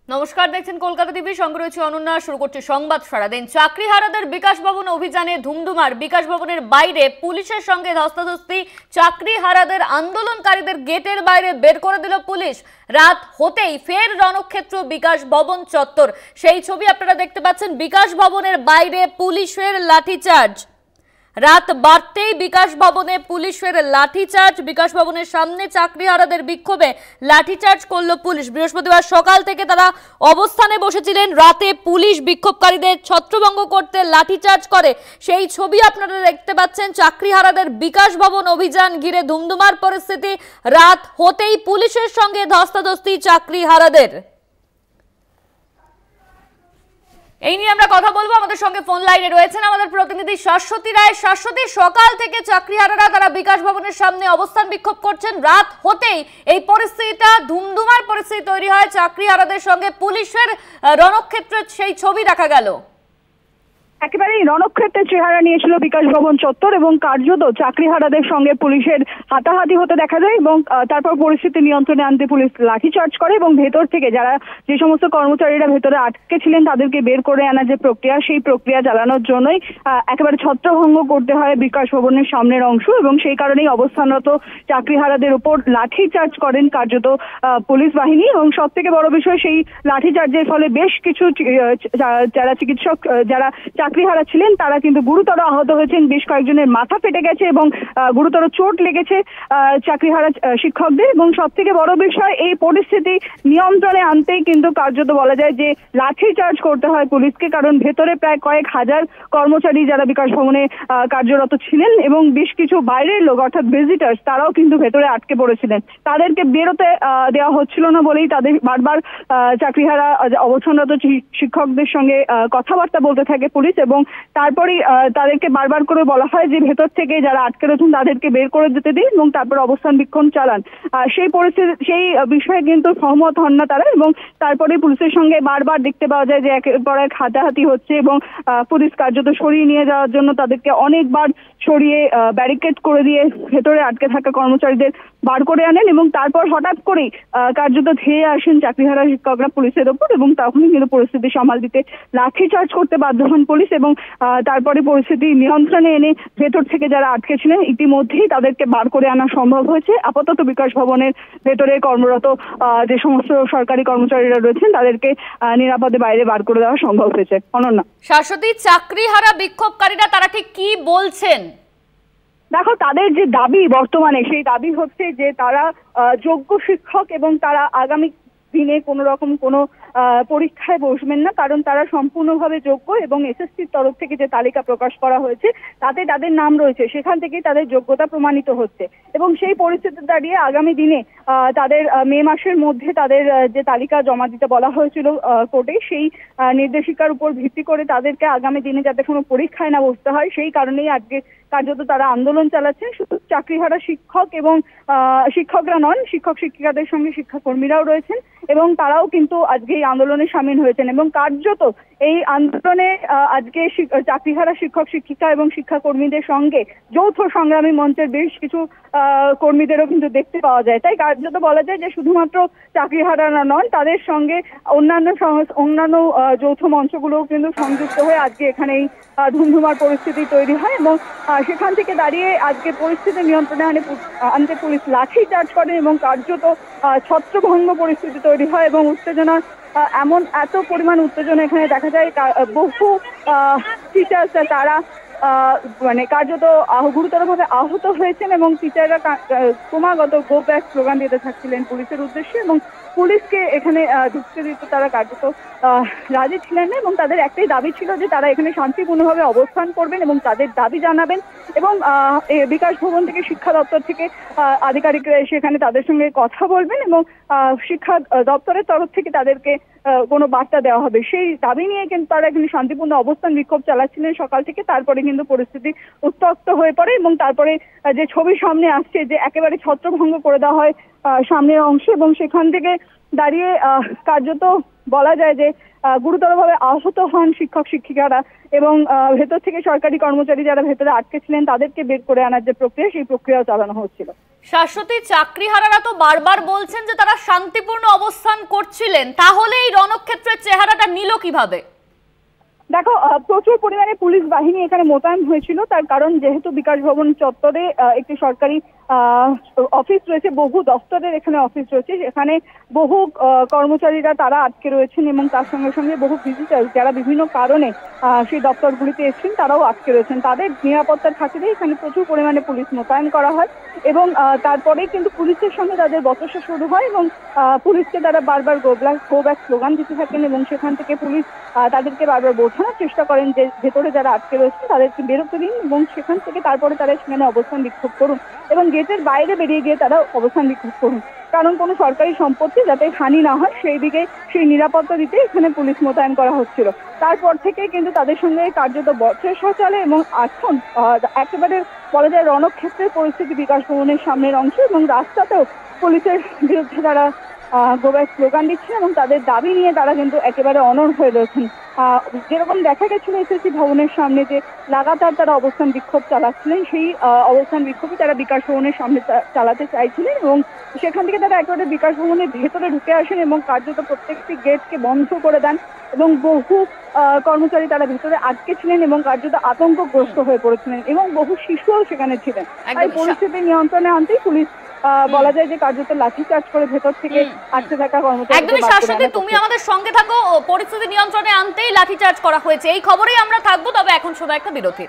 নমস্কার, দেখছেন কলকাতা টিভি। সঙ্গে রয়েছে অনন্যা। শুরু করছে সংবাদ সারাদিন। চাকরিহারাদের বিকাশ ভবন অভিযানে ধুমধুমার। বিকাশ ভবনের বাইরে পুলিশের সঙ্গে ধস্তাধস্তি। চাকরিহারাদের আন্দোলনকারীদের গেটের বাইরে বের করে দিল পুলিশ। রাত হতেই ফের রণক্ষেত্র বিকাশ ভবন চত্বর। সেই ছবি আপনারা দেখতে পাচ্ছেন। বিকাশ ভবনের বাইরে পুলিশের লাঠিচার্জ। রাত বাড়তেই বিকাশ ভবনে পুলিশের লাঠিচার্জ। বিকাশ ভবনের সামনে চাকরিহারাদের বিক্ষোভে লাঠিচার্জ করলো পুলিশ। বৃহস্পতিবার সকাল থেকে তারা অবস্থানে বসেছিলেন। রাতে পুলিশ বিক্ষোভকারীদের ছত্রভঙ্গ করতে লাঠিচার্জ করে। সেই ছবি আপনারা দেখতে পাচ্ছেন। চাকরিহারাদের বিকাশ ভবন অভিযান ঘিরে ধুমধুমার পরিস্থিতি। রাত হতেই পুলিশের সঙ্গে ধস্তাধস্তি চাকরিহারাদের। এই নিয়ে আমরা কথা বলবো। আমাদের সঙ্গে ফোন লাইনে রয়েছেন আমাদের প্রতিনিধি শাশ্বতী রায়। শাশ্বতী, সকাল থেকে চাকরিহারারা তারা বিকাশ ভবনের সামনে অবস্থান বিক্ষোভ করছেন। রাত হতেই এই পরিস্থিতিটা ধুমধুমার পরিস্থিতি তৈরি হয়। চাকরিহারাদের সঙ্গে পুলিশের রণক্ষেত্রের সেই ছবি দেখা গেল। একেবারেই রণক্ষেত্রের চেহারা নিয়েছিল বিকাশ ভবন চত্বর এবং কার্যত চাকরিহারাদের সঙ্গে পুলিশের হাতাহাতি হতে দেখা যায় এবং তারপর পরিস্থিতি নিয়ন্ত্রণে আনতে পুলিশ লাঠিচার্জ করে এবং ভেতর থেকে যে সমস্ত কর্মচারীরা ভেতরে আটকে ছিলেন তাদেরকে বের করে আনার যে প্রক্রিয়া, সেই প্রক্রিয়া চালানোর জন্যই একেবারে ছত্রভঙ্গ করতে হয় বিকাশ ভবনের সামনের অংশ এবং সেই কারণেই অবস্থানরত চাকরিহারাদের উপর লাঠিচার্জ করেন কার্যত পুলিশ বাহিনী। এবং সব থেকে বড় বিষয়, সেই লাঠিচার্জের ফলে বেশ কিছু যারা চিকিৎসক যারা চাকরিহারা ছিলেন তারা কিন্তু গুরুতর আহত হয়েছেন। বেশ কয়েকজনের মাথা ফেটে গেছে এবং গুরুতর চোট লেগেছে চাকরিহারা শিক্ষকদের। এবং সব থেকে বড় বিষয়, এই পরিস্থিতি নিয়ন্ত্রণে আনতেই কিন্তু কার্যত বলা যায় যে লাঠিচার্জ করতে হয় পুলিশকে, কারণ ভেতরে প্রায় কয়েক হাজার কর্মচারী যারা বিকাশ ভবনে কার্যরত ছিলেন এবং বেশ কিছু বাইরের লোক অর্থাৎ ভিজিটার্স তারাও কিন্তু ভেতরে আটকে পড়েছিলেন। তাদেরকে বেরোতে দেওয়া হচ্ছিল না বলেই তাদের বারবার চাকরিহারা অবস্থানরত শিক্ষকদের সঙ্গে কথাবার্তা বলতে থাকে পুলিশ এবং তারপরেই তাদেরকে বারবার করে বলা হয় যে ভেতর থেকে যারা আটকে রয়েছেন তাদেরকে বের করে যেতে দিন এবং তারপর অবস্থান বিক্ষোভ চালান। সেই পরিস্থিতি, সেই বিষয়ে কিন্তু সহমত হন না তারা এবং তারপরে পুলিশের সঙ্গে বারবার দেখতে পাওয়া যায় যে একের পর এক হাতাহাতি হচ্ছে এবং পুলিশ কার্যত সরিয়ে নিয়ে যাওয়ার জন্য তাদেরকে অনেকবার সরিয়ে ব্যারিকেড করে দিয়ে ভেতরে আটকে থাকা কর্মচারীদের বার করে আনেন এবং তারপর হঠাৎ করেই কার্যত ধেয়ে আসেন চাকরিহারা শিক্ষকরা পুলিশের ওপর এবং তখনই কিন্তু পরিস্থিতি সামাল দিতে লাঠিচার্জ করতে বাধ্য হন পুলিশ এবং তারপরে পরিস্থিতি নিয়ন্ত্রণে এনে ভেতর থেকে যারা আটকে ছিলেন ইতিমধ্যেই তাদেরকে বার করে আনা সম্ভব হয়েছে। আপাতত বিকাশ ভবনের ভেতরে কর্মরত যে সমস্ত সরকারি কর্মচারীরা রয়েছেন তাদেরকে নিরাপদে বাইরে বার করে দেওয়া সম্ভব হয়েছে। অনন্যা। শাশ্বতী, চাকরিহারা বিক্ষোভকারীরা তারা ঠিক কি বলছেন? দেখো, তাদের যে দাবি বর্তমানে, সেই দাবি হচ্ছে যে তারা যোগ্য শিক্ষক এবং তারা আগামী দিনে কোনো রকম কোনো পরীক্ষায় বসবেন না, কারণ তারা সম্পূর্ণভাবে যোগ্য এবং এসএসসির তরফ থেকে যে তালিকা প্রকাশ করা হয়েছে তাতে তাদের নাম রয়েছে, সেখান থেকেই তাদের যোগ্যতা প্রমাণিত হচ্ছে এবং সেই পরিস্থিতি দাঁড়িয়ে আগামী দিনে তাদের মে মাসের মধ্যে তাদের যে তালিকা জমা দিতে বলা হয়েছিল কোর্টে, সেই নির্দেশিকার উপর ভিত্তি করে তাদেরকে আগামী দিনে যাতে কোনো পরীক্ষায় না বসতে হয় সেই কারণেই আজকে কার্যত তারা আন্দোলন চালাচ্ছেন। শুধু চাকরিহারা শিক্ষক এবং শিক্ষকরা নন, শিক্ষক শিক্ষিকাদের সঙ্গে শিক্ষাকর্মীরাও রয়েছেন এবং তারাও কিন্তু আজকে এই আন্দোলনে সামিল হয়েছেন এবং কার্যত এই আন্দোলনে আজকে চাকরিহারা শিক্ষক শিক্ষিকা এবং শিক্ষাকর্মীদের সঙ্গে যৌথ সংগ্রামী মঞ্চের বেশ কিছু কর্মীদেরও কিন্তু দেখতে পাওয়া যায়। তাই কার্যত বলা যায় যে শুধুমাত্র চাকরিহারারা নন, তাদের সঙ্গে অন্যান্য যৌথ মঞ্চগুলোও কিন্তু সংযুক্ত হয়ে আজকে এখানে এই ধুমধুমার পরিস্থিতি তৈরি হয় এবং সেখান থেকে দাঁড়িয়ে আজকে পরিস্থিতি নিয়ন্ত্রণে আনতে পুলিশ লাঠিচার্জ করেন এবং কার্যত ছত্রভঙ্গ পরিস্থিতি তৈরি হয় এবং উত্তেজনার এত পরিমাণ উত্তেজনা এখানে দেখা যায়। বহু টিচার্স তারা মানে কার্যত গুরুতরভাবে আহত হয়েছেন এবং টিচাররা ক্রমাগত গো ব্যাক স্লোগান দিতে থাকছিলেন পুলিশের উদ্দেশ্যে এবং পুলিশকে এখানে ঢুকতে দিতে তারা কার্যত রাজি ছিলেন না এবং তাদের একটাই দাবি ছিল যে তারা এখানে শান্তিপূর্ণভাবে অবস্থান করবেন এবং তাদের দাবি জানাবেন এবং বিকাশ ভবন থেকে শিক্ষা দপ্তর থেকে আধিকারিকরা এসে এখানে তাদের সঙ্গে কথা বলবেন এবং শিক্ষা দপ্তরের তরফ থেকে তাদেরকে কোনো বার্তা দেওয়া হবে, সেই দাবি নিয়ে কিন্তু তারা এখানে শান্তিপূর্ণ অবস্থান বিক্ষোভ চালাচ্ছিলেন সকাল থেকে। তারপরে কিন্তু পরিস্থিতি উত্তপ্ত হয়ে পড়ে এবং তারপরে যে ছবি সামনে আসছে যে একেবারে ছত্রভঙ্গ করে দেওয়া হয় সামনের অংশ এবং সেখান থেকে দাঁড়িয়ে কার্যত বলা যায় যে গুরুতরভাবে আহত হন শিক্ষক শিক্ষিকারা এবং ভেতর থেকে সরকারি কর্মচারী যারা ভেতরে আটকে ছিলেন তাদেরকে বের করে আনার যে প্রক্রিয়া, সেই প্রক্রিয়াও চালানো হচ্ছিল। শাশ্বতী, চাকরিহারারা তো বারবার বলছেন যে তারা শান্তিপূর্ণ অবস্থান করছিলেন, তাহলে এই রণক্ষেত্রের চেহারাটা নিল কিভাবে? দেখো, প্রচুর পরিমাণে পুলিশ বাহিনী এখানে মোতায়েন হয়েছিল। তার কারণ যেহেতু বিকাশ ভবন চত্বরে একটি সরকারি অফিস রয়েছে, বহু দপ্তরের এখানে অফিস রয়েছে, সেখানে বহু কর্মচারীরা তারা আটকে রয়েছেন এবং তার সঙ্গে সঙ্গে বহু ভিজিটার যারা বিভিন্ন কারণে সেই দপ্তরগুলিতে এসেছেন তারাও আটকে রয়েছেন। তাদের নিরাপত্তার খাতিরে এখানে প্রচুর পরিমাণে পুলিশ মোতায়েন করা হয় এবং তারপরেই কিন্তু পুলিশের সঙ্গে তাদের বচসা শুরু হয় এবং পুলিশকে তারা বারবার গো ব্যাক স্লোগান দিতে থাকেন এবং সেখান থেকে পুলিশ তাদেরকে বারবার বোঝানোর চেষ্টা করেন যে ভেতরে যারা আটকে রয়েছেন তাদেরকে বেরোতে দিন এবং সেখান থেকে তারপরে তারা সেখানে অবস্থান বিক্ষোভ করুন এবং গেটের বাইরে বেরিয়ে গিয়ে তারা অবস্থান বিক্ষোভ করুন, কারণ কোনো সরকারি সম্পত্তি যাতে হানি না হয় সেই দিকে সেই নিরাপত্তা দিতে এখানে পুলিশ মোতায়েন করা হচ্ছিল। তারপর থেকে কিন্তু তাদের সঙ্গে কার্যত বচসা চলে এবং এখন একেবারে বলা যায় রণক্ষেত্রের পরিস্থিতি বিকাশ ভবনের সামনের অংশে এবং রাস্তাতেও পুলিশের বিরুদ্ধে তারা গোব্যাক স্লোগান দিচ্ছেন এবং তাদের দাবি নিয়ে তারা কিন্তু একেবারে অনড় হয়ে রয়েছেন। যেরকম দেখা গেছিল এসএসসি ভবনের সামনে যে লাগাতার তারা অবস্থান বিক্ষোভ চালাচ্ছিলেন, সেই অবস্থান বিক্ষোভই তারা বিকাশ ভবনের সামনে চালাতে চাইছিলেন এবং সেখান থেকে তারা একেবারে বিকাশ ভবনের ভেতরে ঢুকে আসেন এবং কার্যত প্রত্যেকটি গেটকে বন্ধ করে দেন এবং বহু কর্মচারী তারা ভেতরে আটকে ছিলেন এবং কার্যত আতঙ্কগ্রস্ত হয়ে পড়েছিলেন এবং বহু শিশুও সেখানে ছিলেন। তাই পরিস্থিতি নিয়ন্ত্রণে আনতেই পুলিশ বলা যায় যে কার্যত লাঠিচার্জ করে ভেতর থেকে আটকে থাকা কর্মচারী। একদমই শাশ্বতী, তুমি আমাদের সঙ্গে থাকো। পরিস্থিতি নিয়ন্ত্রণে আনতেই লাঠিচার্জ করা হয়েছে, এই খবরেই আমরা থাকবো। তবে এখন শুধু একটা বিরতি।